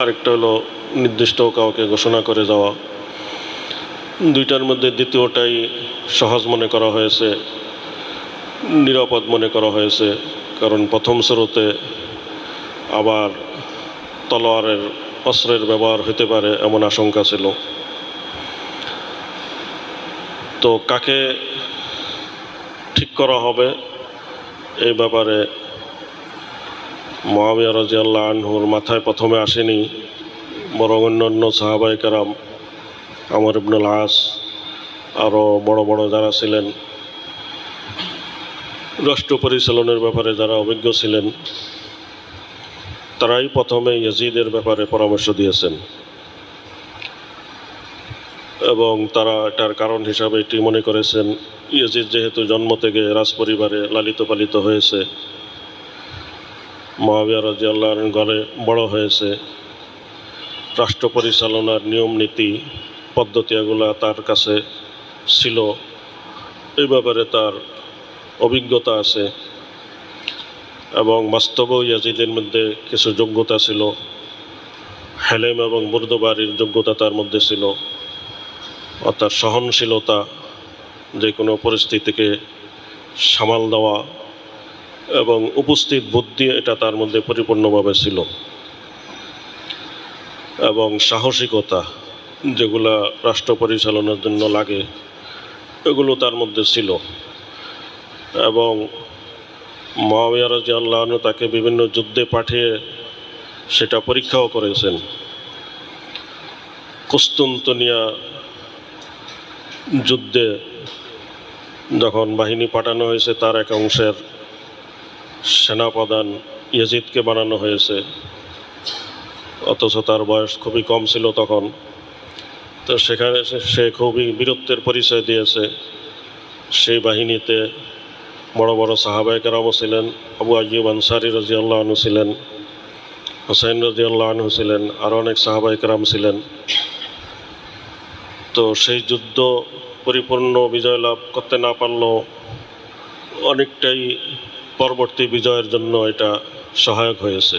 আরেকটা হলো নির্দিষ্ট কাউকে ঘোষণা করে যাওয়া। দুইটার মধ্যে দ্বিতীয়টাই সহজ মনে করা হয়েছে, নিরাপদ মনে করা হয়েছে, কারণ প্রথম শুরুতে আবার তলোয়ারের অস্ত্রের ব্যবহার হতে পারে এমন আশঙ্কা ছিল। তো কাকে ঠিক করা হবে এই ব্যাপারে মুআবিয়া রাদিয়াল্লাহু আনহুর মাথায় প্রথমে আসেনি, বরং অন্যান্য সাহাবায়ে কেরাম, আমর ইবনুল আস, আরও বড় বড় যারা ছিলেন, রাষ্ট্র পরিচালনার ব্যাপারে যারা অভিজ্ঞ ছিলেন, তারাই প্রথমে ইয়াজিদের ব্যাপারে পরামর্শ দিয়েছেন এবং তারা এটার কারণ হিসাবে এটি মনে করেছেন, ইয়াজিদ যেহেতু জন্ম থেকে রাজপরিবারে লালিত পালিত হয়েছে, মুআবিয়া রাদিয়াল্লাহু আনহুর ঘরে বড় হয়েছে, রাষ্ট্র পরিচালনার নিয়ম নীতি পদ্ধতি এগুলা তার কাছে ছিল, এই ব্যাপারে তার অভিজ্ঞতা আছে এবং বাস্তবেও ইয়াজিদের মধ্যে কিছু যোগ্যতা ছিল, হেলেম এবং বুর্দবারির যোগ্যতা তার মধ্যে ছিল, অর্থাৎ সহনশীলতা, যে কোনো পরিস্থিতিকে সামাল দেওয়া এবং উপস্থিত বুদ্ধি, এটা তার মধ্যে পরিপূর্ণভাবে ছিল এবং সাহসিকতা যেগুলা রাষ্ট্র পরিচালনার জন্য লাগে এগুলো তার মধ্যে ছিল। এবং মুআবিয়া রাদিয়াল্লাহু আনহু তাকে বিভিন্ন যুদ্ধে পাঠিয়ে সেটা পরীক্ষাও করেছেন। কুস্তুনতুনিয়া যুদ্ধে যখন বাহিনী পাঠানো হয়েছে, তার এক অংশের সেনাপ্রধান ইয়াজিদকে বানানো হয়েছে, অথচ তার বয়স খুবই কম ছিল তখন। তো সেখানে সে খুবই বীরত্বের পরিচয় দিয়েছে। সেই বাহিনীতে বড় বড় সাহাবায়ে কেরামও ছিলেন, আবু আইয়ুব আনসারী রাদিয়াল্লাহু আনহু ছিলেন, হুসাইন রাদিয়াল্লাহু আনহু ছিলেন, আরও অনেক সাহাবায়ে কেরাম ছিলেন। তো সেই যুদ্ধ পরিপূর্ণ বিজয় লাভ করতে না পারলেও অনেকটাই পরবর্তী বিজয়ের জন্য এটা সহায়ক হয়েছে।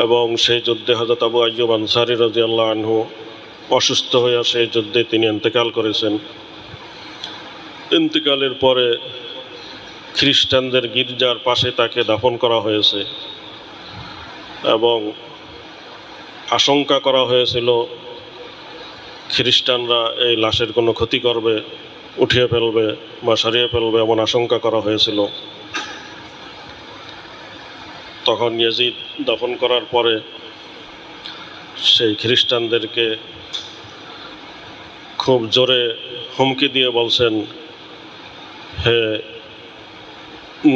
এবং সেই যুদ্ধে হযরত আবু আইয়ুব আনসারী রাদিয়াল্লাহু আনহু অসুস্থ হয়ে সেই যুদ্ধে তিনি ইন্তেকাল করেছেন। ইন্তেকালের পরে খ্রিস্টানদের গির্জার পাশে তাকে দাফন করা হয়েছে এবং আশঙ্কা করা হয়েছিল খ্রিস্টানরা এই লাশের কোনো ক্ষতি করবে, উঠিয়ে ফেলবে বা সরিয়ে ফেলবে, এমন আশঙ্কা করা হয়েছিল। তখন ইয়াজিদ দাফন করার পরে সেই খ্রিস্টানদেরকে খুব জোরে হুমকি দিয়ে বলছেন, হে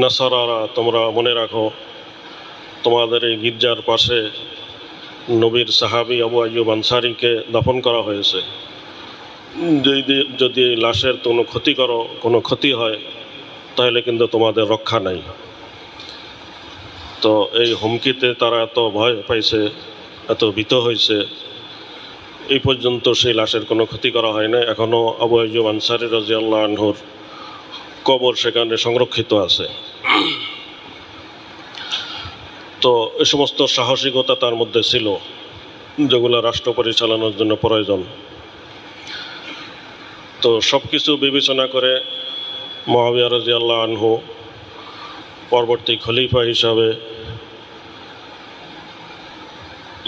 নাসারারা, তোমরা মনে রাখো তোমাদের এই গির্জার পাশে নবীর সাহাবী আবু আইয়ুব আনসারীকে দাফন করা হয়েছে, যদি এই লাশের কোনো ক্ষতি হয় তাহলে কিন্তু তোমাদের রক্ষা নাই। তো এই হুমকিতে তারা এত ভয় পাইছে, এত ভীত হয়েছে, এই পর্যন্ত সেই লাশের কোনো ক্ষতি করা হয় না। এখনও আবু আইয়ুব আনসারী রাদিয়াল্লাহু আনহুর কবর সেখানে সংরক্ষিত আছে। তো এ সমস্ত সাহসিকতা তার মধ্যে ছিল যেগুলো রাষ্ট্র পরিচালনার জন্য প্রয়োজন। তো সব কিছু বিবেচনা করে মুআবিয়া রাদিয়াল্লাহু আনহু পরবর্তী খলিফা হিসাবে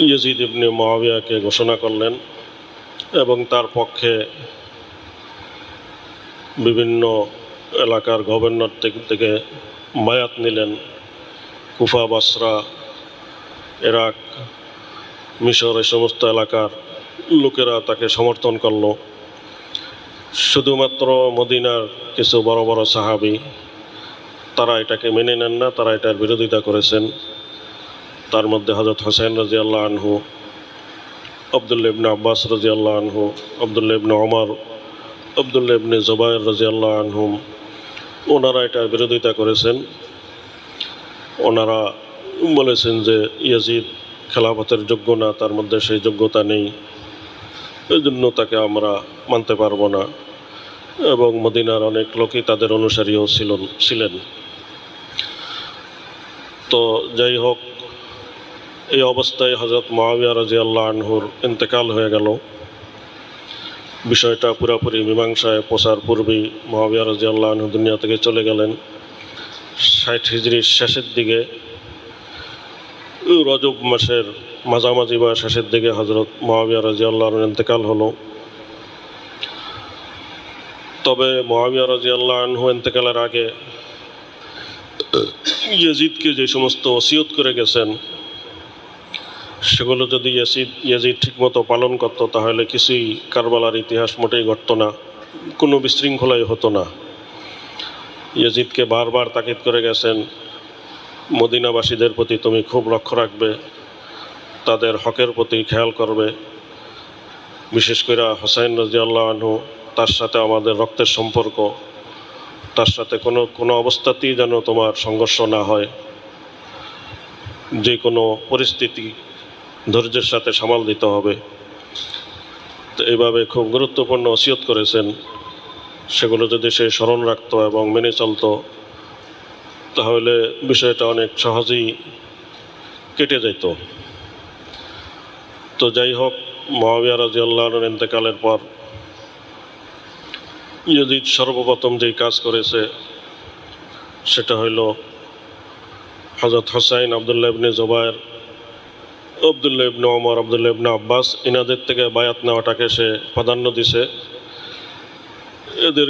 ইয়াজিদ ইবনে মুআবিয়াকে ঘোষণা করলেন এবং তার পক্ষে বিভিন্ন এলাকার গভর্নর থেকে বায়াত নিলেন। কুফা, বসরা, ইরাক, মিশর, এই সমস্ত এলাকার লোকেরা তাকে সমর্থন করল। শুধুমাত্র মদিনার কিছু বড় বড় সাহাবী তারা এটাকে মেনে নেন না, তারা এটার বিরোধিতা করেছেন। তার মধ্যে হযরত হুসাইন রাদিয়াল্লাহু আনহু, আব্দুল্লাহ ইবনে আব্বাস রাদিয়াল্লাহু আনহু, আব্দুল্লাহ ইবনে ওমর, আব্দুল্লাহ ইবনে জুবায়ের রাদিয়াল্লাহু আনহুম, ওনারা এটার বিরোধিতা করেছেন। ওনারা বলেছেন যে ইয়াজিদ খেলাফতের যোগ্য না, তার মধ্যে সেই যোগ্যতা নেই, এই জন্য তাকে আমরা মানতে পারবো না। এবং মদিনার অনেক লোকই তাদের অনুসারীও ছিলেন। তো যাই হোক, এই অবস্থায় হযরত মুআবিয়া রাদিয়াল্লাহু আনহুর ইন্তেকাল হয়ে গেল। বিষয়টা পুরোপুরি মীমাংসায় পৌঁছার পূর্বেই মুআবিয়া রাদিয়াল্লাহু আনহু দুনিয়া থেকে চলে গেলেন। 60 হিজরির শেষের দিকে, রজব মাসের মাঝামাঝি বা শেষের দিকে হযরত মুআবিয়া রাদিয়াল্লাহু আনহুর ইন্তেকাল হলো। তবে মুআবিয়া রাদিয়াল্লাহু আনহু ইন্তেকালের আগে ইয়াজিদকে যে সমস্ত ওসিয়ত করে গেছেন, সেগুলো যদি ইয়াজিদ ঠিকমতো পালন করত, তাহলে কিছুই কারবালার ইতিহাস মোটেই ঘটত না, কোনো বিশৃঙ্খলাই হতো না। ইয়াজিদকে বারবার তাকিদ করে গেছেন, মদিনাবাসীদের প্রতি তুমি খুব লক্ষ্য রাখবে, তাদের হকের প্রতি খেয়াল করবে, বিশেষ করে হুসাইন রাদিয়াল্লাহু আনহু, তার সাথে আমাদের রক্তের সম্পর্ক, তার সাথে কোনো অবস্থাতেই যেন তোমার সংঘর্ষ না হয়, যে কোনো পরিস্থিতি ধৈর্যের সাথে সামাল দিতে হবে। তো এইভাবে খুব গুরুত্বপূর্ণ ওসিয়ত করেছেন। সেগুলো যদি সে স্মরণ রাখত এবং মেনে চলত, তাহলে বিষয়টা অনেক সহজেই কেটে যেত। তো যাই হোক, মুআবিয়া রাদিয়াল্লাহু আনহুর ইন্তেকালের পর ইয়াজিদ সর্বপ্রথম যেই কাজ করেছে সেটা হইল হযরত হুসাইন, আব্দুল্লাহ ইবনে জুবায়ের, আব্দুল্লাহ ইবনে ওমর, আব্দুল্লাহ ইবনে আব্বাস, এনাদের থেকে বায়াত নেওয়াটাকে সে প্রাধান্য দিছে। এদের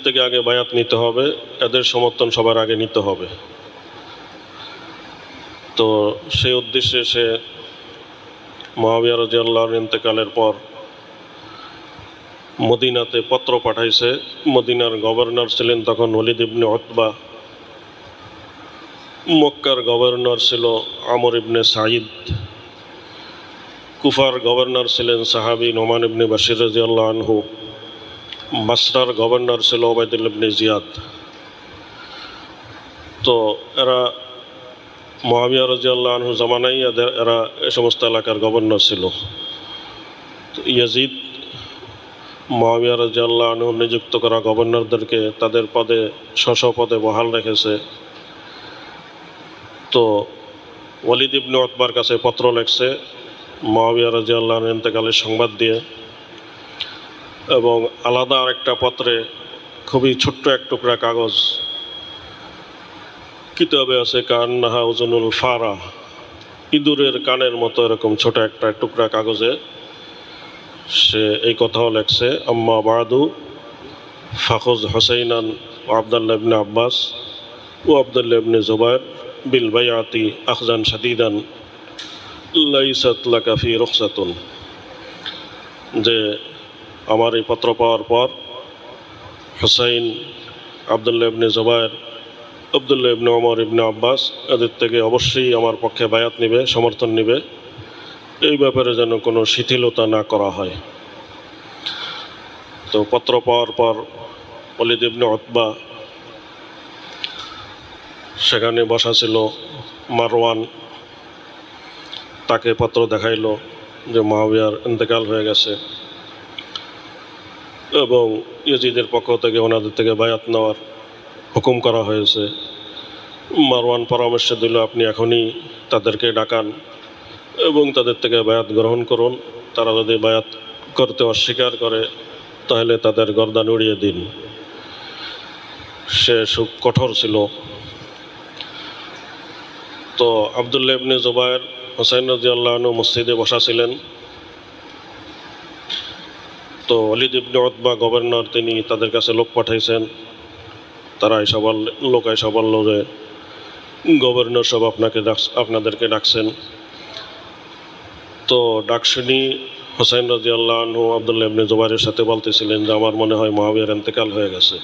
থেকে আগে বায়াত নিতে হবে, এদের সমর্থন সবার আগে নিতে হবে। তো সেই উদ্দেশ্যে সে মুআবিয়া রাদিয়াল্লাহু আনহুর ইন্তেকালের পর মদিনাতে পত্র পাঠাইছে। মদিনার গভর্নর ছিলেন তখন ওলীদ ইবনে উতবা, মক্কার গভর্নর ছিল আমর ইবনে সাঈদ, কুফার গভর্নর ছিলেন সাহাবী নোমান ইবনে বাশির রাদিয়াল্লাহু আনহু, বাসরার গভর্নর ছিল উবাইদুল্লাহ ইবনে জিয়াদ। তো এরা মুআবিয়া রাদিয়াল্লাহু আনহু জামানায় এরা এ সমস্ত এলাকার গভর্নর ছিল। তো ইয়াজিদ মুআবিয়া রাদিয়াল্লাহু আনহু নিযুক্ত করা গভর্নরদেরকে তাদের পদে পদে বহাল রেখেছে। তো ওলীদ ইবনে উতবার কাছে পত্র লেখছে মুআবিয়া রাদিয়াল্লাহু আনহু ইন্তেকালের সংবাদ দিয়ে, এবং আলাদা আরেকটা পত্রে খুবই ছোট্ট এক টুকরা কাগজ, কিতাবে আছে কান্নাহা উজুনুল ফারা, ইঁদুরের কানের মতো এরকম ছোট একটা টুকরা কাগজে সে এই কথাও লেখছে, আম্মা বাদু ফাখুজ হুসাইনান ও আব্দুল্লাহ ইবনে আব্বাস ও আব্দুল্লাহ ইবনে জুবায়ের বিল বাইআতি আখজান শাদীদান লাইসাত লাকা ফি রুখসাতুন। যে আমার এই পত্র পাওয়ার পর হুসাইন, আব্দুল্লাহ ইবনে জুবায়ের, আব্দুল্লাহ ইবনে ওমর ইবনে আব্বাস এদের থেকে অবশ্যই আমার পক্ষে বায়াত নেবে, সমর্থন নেবে, এই ব্যাপারে যেন কোনো শিথিলতা না করা হয়। তো পত্র পাওয়ার পর ওলীদ ইবনে উতবা, সেখানে বসা ছিল মারওয়ান, তাকে পত্র দেখাইল যে মুআবিয়ার ইন্তেকাল হয়ে গেছে এবং ইয়াজিদের পক্ষ থেকে ওনাদের থেকে বায়াত নেওয়ার হুকুম করা হয়েছে। মারওয়ান পরামর্শ দিল, আপনি এখনই তাদেরকে ডাকান এবং তাদের থেকে বায়াত গ্রহণ করুন। তারা যদি বায়াত করতে অস্বীকার করে তাহলে তাদের গর্দান উড়িয়ে দিন। সে খুব কঠোর ছিল। তো আব্দুল্লাহ ইবনে জুবায়ের, হুসাইন রাদিয়াল্লাহু আনহু মসজিদে বসা ছিলেন। তো ওলীদ ইবনে উতবা গভর্নর, তিনি তাদের কাছে লোক পাঠাইছেন। তারা লোক এসে বলল যে গভর্নর সব আপনাদেরকে ডাকছেন। তো ডাক শুনি হুসাইন রাদিয়াল্লাহু আনহু আব্দুল্লাহ ইবনে জুবায়েরের সাথে বলতেছিলেন যে আমার মনে হয় মুআবিয়ার ইন্তেকাল হয়ে গেছে।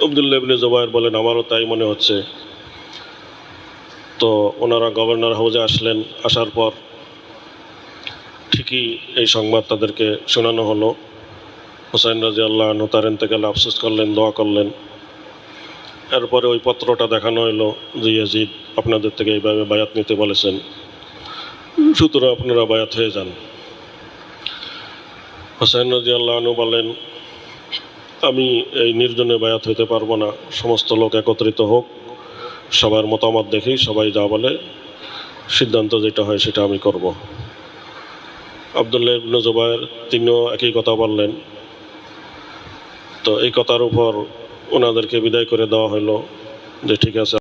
আব্দুল্লাহ ইবনে জুবায়ের বলেন, আমারও তাই মনে হচ্ছে। তো ওনারা গভর্নর হাউজে আসলেন। আসার পর ঠিকই এই সংবাদ তাদেরকে শোনানো হলো। হুসাইন রাদিয়াল্লাহু আনহু তার ইন্তেকালে আফসোস করলেন, দোয়া করলেন। এরপরে ওই পত্রটা দেখানো হলো যে ইয়াজিদ আপনাদের থেকে এইভাবে বায়াত নিতে বলেছেন, সুতরাং আপনারা বায়াত হয়ে যান। হুসাইন রাদিয়াল্লাহু আনহু বলেন, আমি এই নির্জনে বায়াত হইতে পারবো না, সমস্ত লোক একত্রিত হোক, সবার মতামত দেখি, সবাই যা বলে সিদ্ধান্ত যেটা হয় সেটা আমি করব। আবদুল্লাহ ইবনে জুবায়ের তিনিও একই কথা বললেন। তো এই কথার উপর ওনাদেরকে বিদায় করে দেওয়া হলো যে ঠিক আছে।